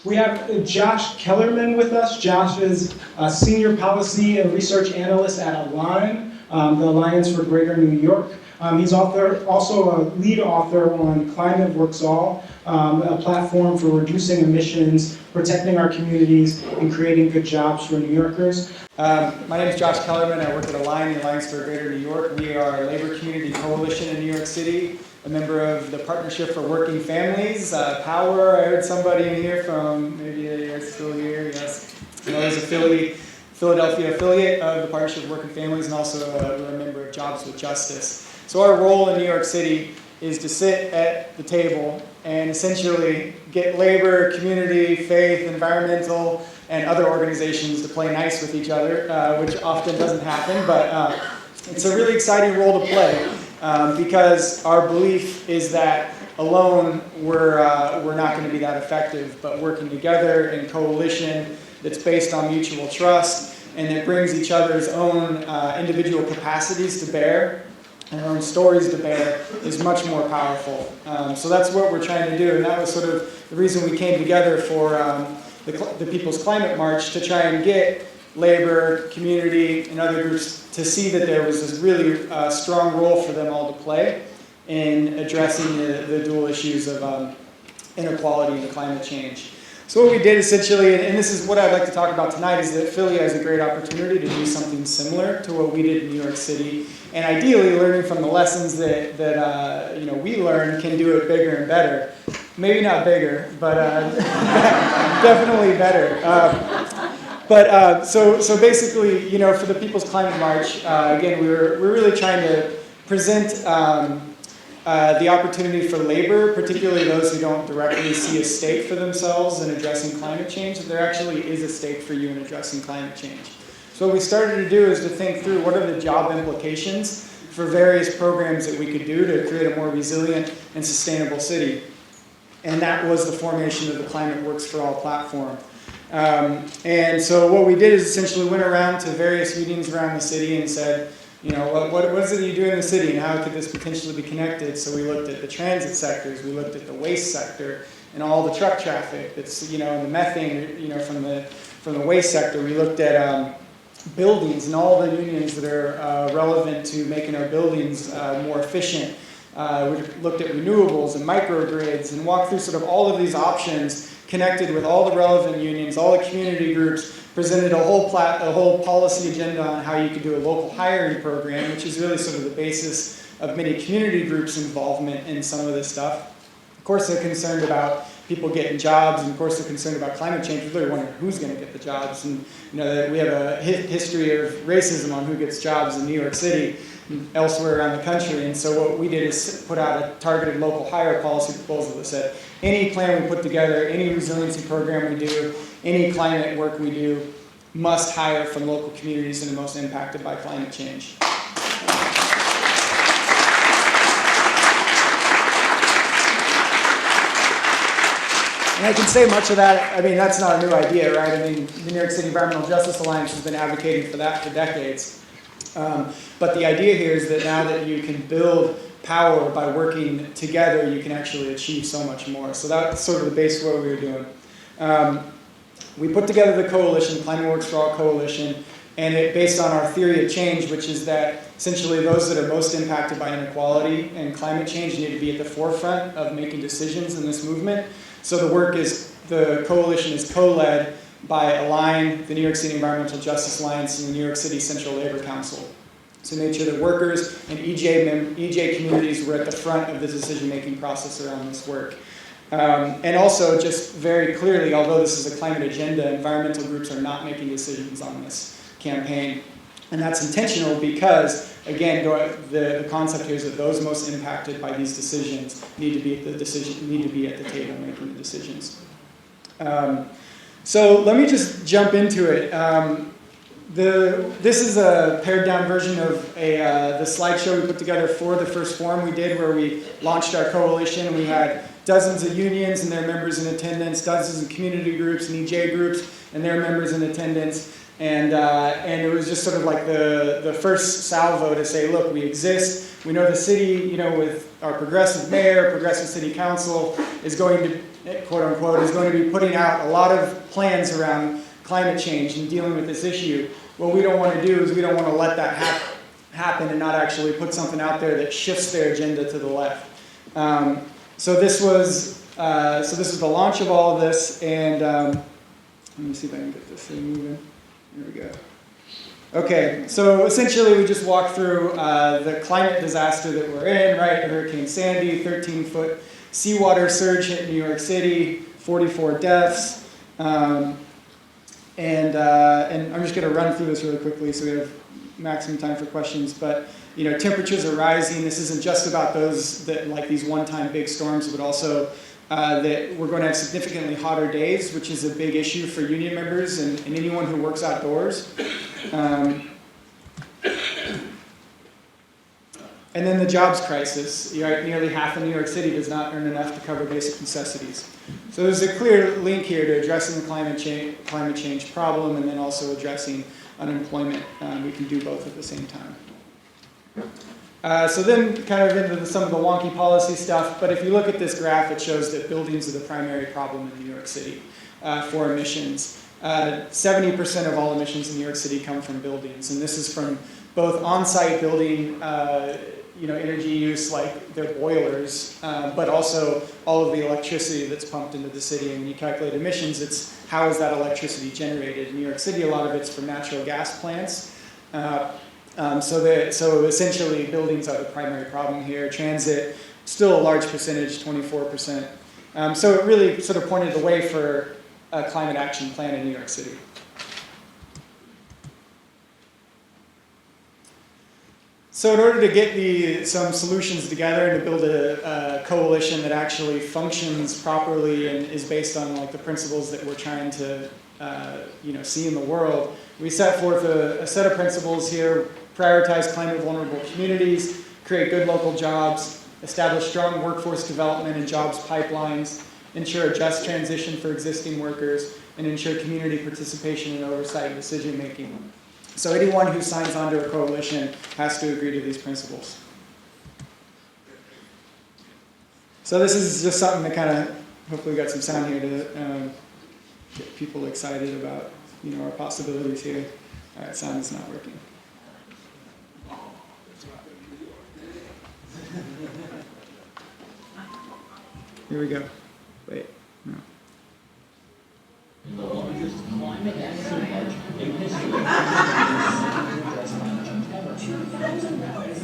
We have Josh Kellermann with us. Josh is a Senior Policy and Research Analyst at Align, the Alliance for Greater New York. He's also a lead author on Climate Works All, a platform for reducing emissions, protecting our communities, and creating good jobs for New Yorkers. My name is Josh Kellermann. I work at Align, the Alliance for Greater New York. We are a labor community coalition in New York City, a member of the Partnership for Working Families. Power, I heard somebody in here from, maybe you're still here, yes. There's a Philadelphia affiliate of the Partnership for Working Families, and also we're a member of Jobs with Justice. So our role in New York City is to sit at the table and essentially get labor, community, faith, environmental, and other organizations to play nice with each other, which often doesn't happen, but it's a really exciting role to play because our belief is that alone we're not going to be that effective, but working together in coalition that's based on mutual trust and that brings each other's own individual capacities to bear and our own stories to bear is much more powerful. So that's what we're trying to do, and that was sort of the reason we came together for the People's Climate March, to try and get labor, community, and other groups to see that there was this really strong role for them all to play in addressing the dual issues of inequality and climate change. So what we did essentially, and this is what I'd like to talk about tonight, is that Philly has a great opportunity to do something similar to what we did in New York City, and ideally learning from the lessons that we learned can do it bigger and better. Maybe not bigger, but definitely better. So basically, for the People's Climate March, again, we're really trying to present the opportunity for labor, particularly those who don't directly see a stake for themselves in addressing climate change, that there actually is a stake for you in addressing climate change. So what we started to do is to think through what are the job implications for various programs that we could do to create a more resilient and sustainable city. And that was the formation of the Climate Works for All platform. And so what we did is essentially went around to various unions around the city and said, what is it you do in the city and how could this potentially be connected? So we looked at the transit sectors, we looked at the waste sector and all the truck traffic that's, and the methane, from the waste sector. We looked at buildings and all the unions that are relevant to making our buildings more efficient. We looked at renewables and microgrids and walked through sort of all of these options, connected with all the relevant unions, all the community groups, presented a whole policy agenda on how you could do a local hiring program, which is really sort of the basis of many community groups' involvement in some of this stuff. Of course, they're concerned about people getting jobs, and of course they're concerned about climate change. We're really wondering who's going to get the jobs, and we have a history of racism on who gets jobs in New York City and elsewhere around the country. And so what we did is put out a targeted local hire policy proposal that said any plan we put together, any resiliency program we do, any climate work we do must hire from local communities that are most impacted by climate change. And I can say much of that, that's not a new idea, right? The New York City Environmental Justice Alliance has been advocating for that for decades. But the idea here is that now that you can build power by working together, you can actually achieve so much more. So that's sort of the base of what we were doing. We put together the coalition, Climate Works for All Coalition, and it based on our theory of change, which is that essentially those that are most impacted by inequality and climate change need to be at the forefront of making decisions in this movement. So the coalition is co-led by Align, the New York City Environmental Justice Alliance, and the New York City Central Labor Council. So made sure that workers and EJ communities were at the front of the decision-making process around this work. And also, just very clearly, although this is a climate agenda, environmental groups are not making decisions on this campaign. And that's intentional because, again, the concept here is that those most impacted by these decisions need to be at the table making the decisions. So let me just jump into it. This is a pared down version of the slideshow we put together for the first forum we did, where we launched our coalition. We had dozens of unions and their members in attendance, dozens of community groups and EJ groups and their members in attendance. And it was just sort of like the first salvo to say, look, we exist. We know the city, with our progressive mayor, progressive city council, is going to quote unquote, is going to be putting out a lot of plans around climate change and dealing with this issue. What we don't want to do is we don't want to let that happen and not actually put something out there that shifts their agenda to the left. So this was the launch of all of this, and let me see if I can get this thing moving. Here we go. Okay, so essentially we just walked through the climate disaster that we're in, right? Hurricane Sandy, 13-foot seawater surge hit New York City, 44 deaths. And I'm just going to run through this really quickly so we have maximum time for questions. But temperatures are rising. This isn't just about those that like these one-time big storms, but also that we're going to have significantly hotter days, which is a big issue for union members and anyone who works outdoors. And then the jobs crisis. Nearly half of New York City does not earn enough to cover basic necessities. So there's a clear link here to addressing the climate change problem and then also addressing unemployment. We can do both at the same time. So then kind of into some of the wonky policy stuff, but if you look at this graph, it shows that buildings are the primary problem in New York City for emissions. 70% of all emissions in New York City come from buildings, and this is from both on-site building energy use like their boilers, but also all of the electricity that's pumped into the city. And when you calculate emissions, it's how is that electricity generated? In New York City, a lot of it's from natural gas plants. So essentially, buildings are the primary problem here. Transit, still a large percentage, 24%. So it really sort of pointed the way for a climate action plan in New York City. So in order to get some solutions together and to build a coalition that actually functions properly and is based on like the principles that we're trying to see in the world, we set forth a set of principles here: prioritize climate vulnerable communities, create good local jobs, establish strong workforce development and jobs pipelines, ensure a just transition for existing workers, and ensure community participation and oversight in decision making. So anyone who signs onto a coalition has to agree to these principles. So this is just something that kind of, hopefully we got some sound here to get people excited about our possibilities here. All right, sound is not working. Here we go. Wait, no. The largest climate action march in history. 2,000 rallies.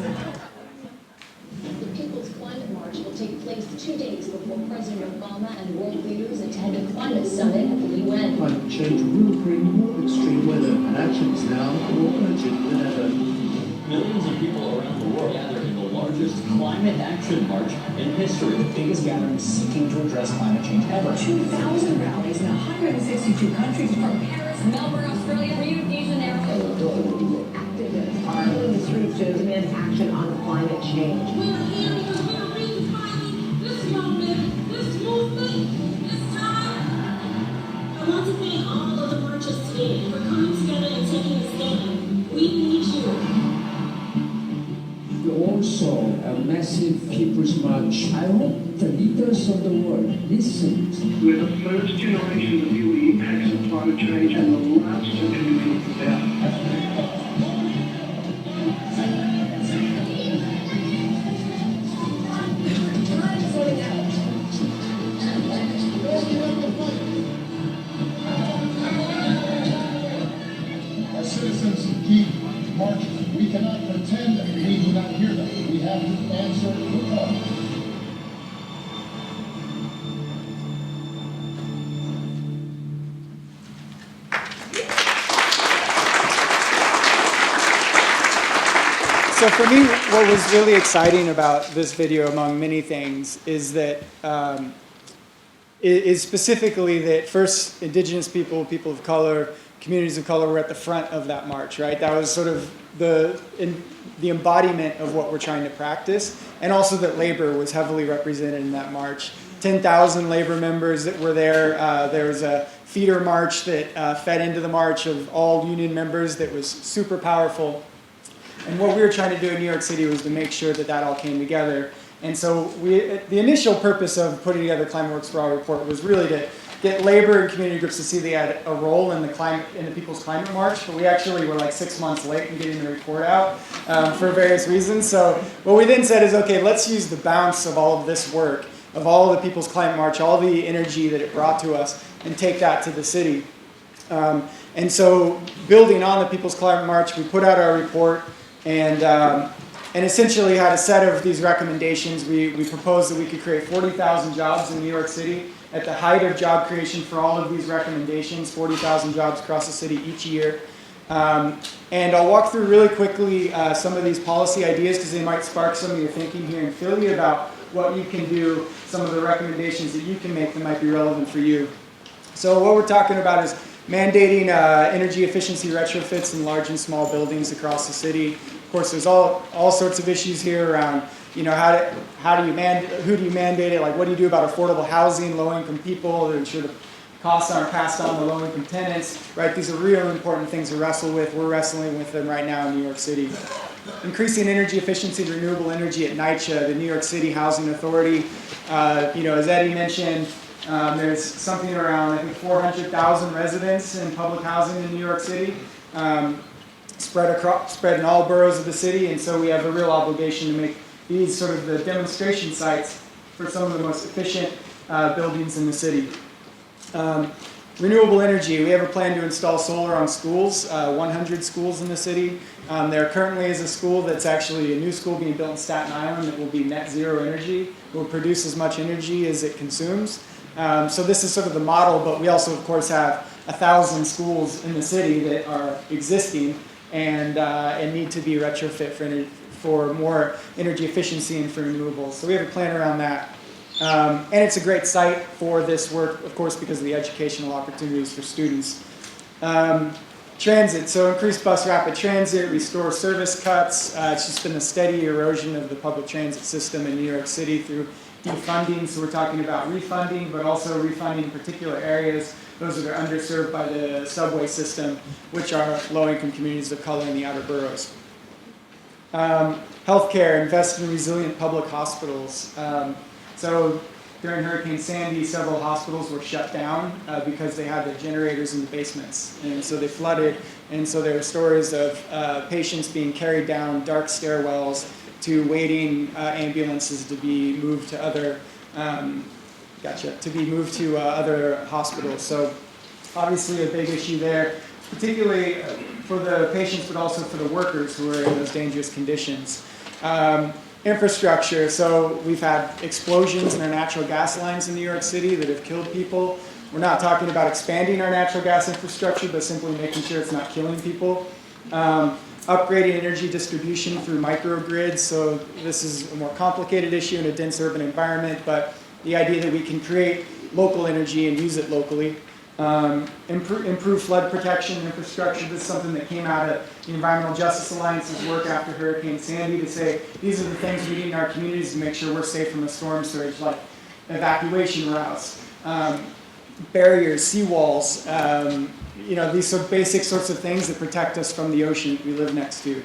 The People's Climate March will take place 2 days before President Obama and world leaders attend a climate summit at the UN. Climate change will bring more extreme weather, and action is now more urgent than ever. Millions of people around the world gathered in the largest climate action march in history. The biggest gathering seeking to address climate change ever. 2,000 rallies in 162 countries, from Paris, Melbourne, Australia, Rio de Janeiro. activists are in the streets to demand action on climate change. We are here because we are redefining this movement, this time. I want to thank all of the marchers today for coming together and taking a stand. We need you. Also, a massive People's March. I hope the leaders of the world listen. We're the first generation to feel the impacts of climate change and the last to contribute to that. Our citizens keep marching. We cannot pretend that we do not hear them. We have to answer the call. So for me, what was really exciting about this video, among many things, is that is specifically that first Indigenous people, people of color, communities of color were at the front of that march, right? That was sort of the embodiment of what we're trying to practice, and also that labor was heavily represented in that march. 10,000 labor members that were there. There was a feeder march that fed into the march of all union members that was super powerful. And what we were trying to do in New York City was to make sure that that all came together. And so the initial purpose of putting together Climate Works for All report was really to get labor and community groups to see they had a role in the People's Climate March, but we actually were like 6 months late in getting the report out for various reasons. So what we then said is, okay, let's use the bounce of all of this work, of all of the People's Climate March, all the energy that it brought to us, and take that to the city. And so building on the People's Climate March, we put out our report and essentially had a set of these recommendations. We proposed that we could create 40,000 jobs in New York City at the height of job creation for all of these recommendations, 40,000 jobs across the city each year. And I'll walk through really quickly some of these policy ideas because they might spark some of your thinking here in Philly about what you can do, some of the recommendations that you can make that might be relevant for you. So what we're talking about is mandating energy efficiency retrofits in large and small buildings across the city. Of course, there's all sorts of issues here around, you know, who do you mandate it? Like, what do you do about affordable housing, low-income people, to ensure the costs aren't passed on to low-income tenants, right? These are real important things to wrestle with. We're wrestling with them right now in New York City. Increasing energy efficiency to renewable energy at NYCHA, the New York City Housing Authority. You know, as Eddie mentioned, there's something around, I think, 400,000 residents in public housing in New York City, spread in all boroughs of the city, and so we have a real obligation to make these sort of the demonstration sites for some of the most efficient buildings in the city. Renewable energy, we have a plan to install solar on schools, 100 schools in the city. There currently is a school that's actually a new school being built in Staten Island that will be net zero energy. It will produce as much energy as it consumes. So this is sort of the model, but we also, of course, have 1,000 schools in the city that are existing and need to be retrofit for more energy efficiency and for renewables. So we have a plan around that. And it's a great site for this work, of course, because of the educational opportunities for students. Transit, so increased bus rapid transit, restore service cuts. It's just been a steady erosion of the public transit system in New York City through defunding. So we're talking about refunding, but also refunding particular areas, those that are underserved by the subway system, which are low-income communities of color in the outer boroughs. Healthcare, invest in resilient public hospitals. So during Hurricane Sandy, several hospitals were shut down because they had the generators in the basements. And so they flooded. And so there were stories of patients being carried down dark stairwells to waiting ambulances to be moved to other other hospitals. So obviously a big issue there, particularly for the patients, but also for the workers who are in those dangerous conditions. Infrastructure, so we've had explosions in our natural gas lines in New York City that have killed people. We're not talking about expanding our natural gas infrastructure, but simply making sure it's not killing people. Upgrading energy distribution through microgrids, so this is a more complicated issue in a dense urban environment, but the idea that we can create local energy and use it locally. Improve flood protection infrastructure. This is something that came out of the Environmental Justice Alliance's work after Hurricane Sandy to say these are the things we need in our communities to make sure we're safe from a storm surge, like evacuation routes, barriers, seawalls, you know, these sort of basic sorts of things that protect us from the ocean we live next to.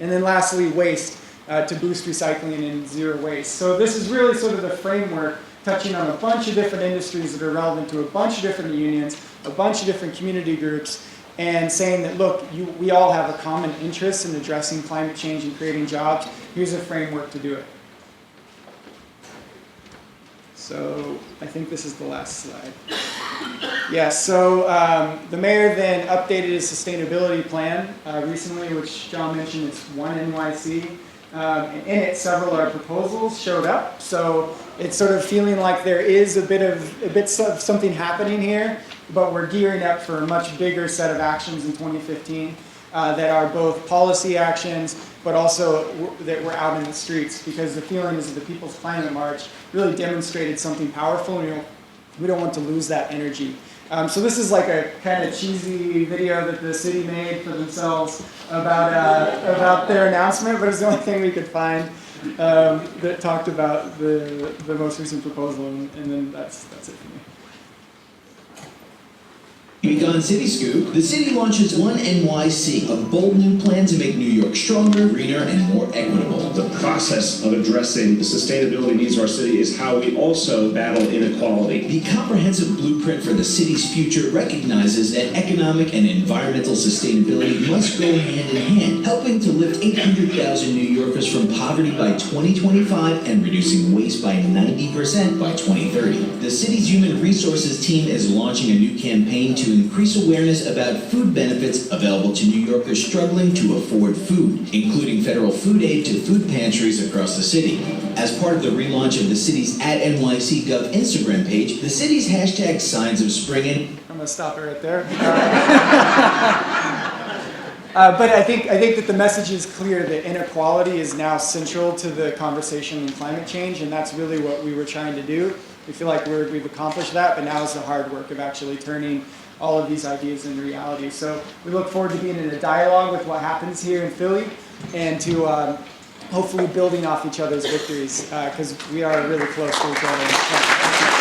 And then lastly, waste, to boost recycling and zero waste. So this is really sort of the framework touching on a bunch of different industries that are relevant to a bunch of different unions, a bunch of different community groups, and saying that, look, we all have a common interest in addressing climate change and creating jobs. Here's a framework to do it. So I think this is the last slide. Yeah, so the mayor then updated his sustainability plan recently, which John mentioned, it's One NYC. And in it, several of our proposals showed up. So it's sort of feeling like there is a bit of something happening here, but we're gearing up for a much bigger set of actions in 2015 that are both policy actions, but also that we're out in the streets, because the feeling is that the People's Climate March really demonstrated something powerful, and we don't want to lose that energy. So this is like a kind of cheesy video that the city made for themselves about their announcement, but it's the only thing we could find that talked about the most recent proposal, and then that's it for me. Week on City Scoop, the city launches One NYC, a bold new plan to make New York stronger, greener, and more equitable. The process of addressing the sustainability needs of our city is how we also battle inequality. The comprehensive blueprint for the city's future recognizes that economic and environmental sustainability must go hand in hand, helping to lift 800,000 New Yorkers from poverty by 2025 and reducing waste by 90% by 2030. The city's human resources team is launching a new campaign to increase awareness about food benefits available to New Yorkers struggling to afford food, including federal food aid to food pantries across the city. As part of the relaunch of the city's @NYCGov Instagram page, the city's hashtag Signs of Spring and I'm going to stop it right there. But I think that the message is clear that inequality is now central to the conversation on climate change, and that's really what we were trying to do. We feel like we've accomplished that, but now is the hard work of actually turning all of these ideas into reality. So we look forward to being in a dialogue with what happens here in Philly, and to hopefully building off each other's victories, because we are really close to each other.